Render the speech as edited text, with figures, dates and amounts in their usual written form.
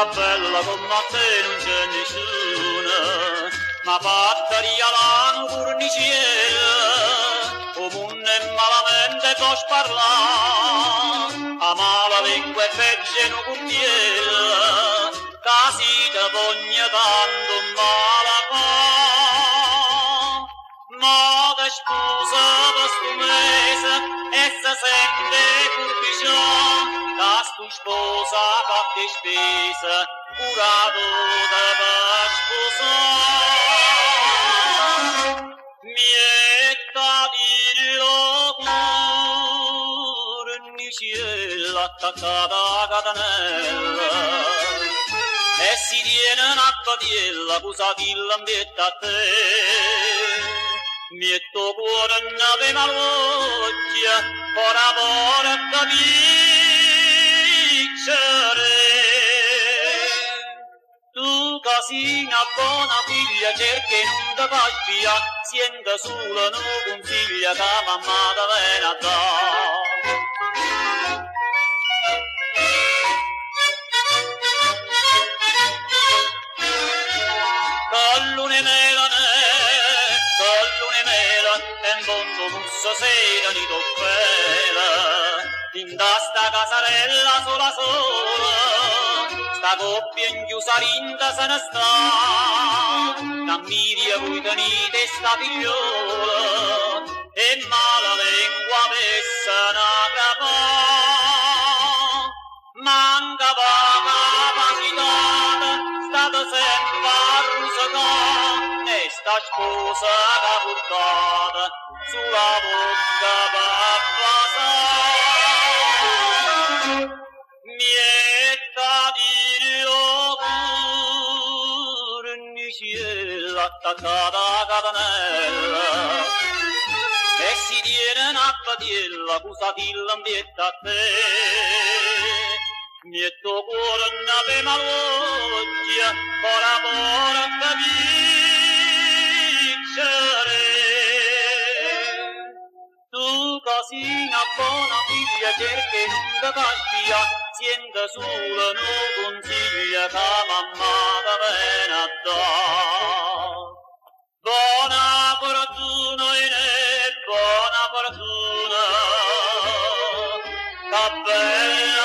bella come a te non c'è nessuno, ma batteria la corniciera, comune malamente puoi parlare, a mala lingua e peggio non curtiera, casi da voglia tanto mala fa. Ma da sposa da sto mese e se sente curpicciò, da sto sposa fatte spese, curato da sposare. Mietta dirlo cornicella attaccata a catenella, e si tiene una padiella, cusatilla ambietta a te. Metto cuore nave malocchia, ora capiscere. Tu casina buona figlia, cerchi non te fai via, siente sola non consiglia che mamma te viene a dare. Collune melane, e in fondo musso sera ni toffela, in da sta casarella sola, sta coppia inchiusa rinda se ne sta, da miria voi tenite sta figliola, e mala lingua messa na crapa, manca vaga capacitata, state sempre arrusicata, e sta sposa che portata sulla bocca per passare. Mietta dirlo cornicella attaccata a catenella, e si tiene una padiella, cusatilla ambietta a te. Mietto cuore nave malocchia, ora capiscere. Tu casina buona figlia, cerchi non te fai via, siente sola non consiglia che mamma te viene a dare. Buona fortuna buona fortuna, che bella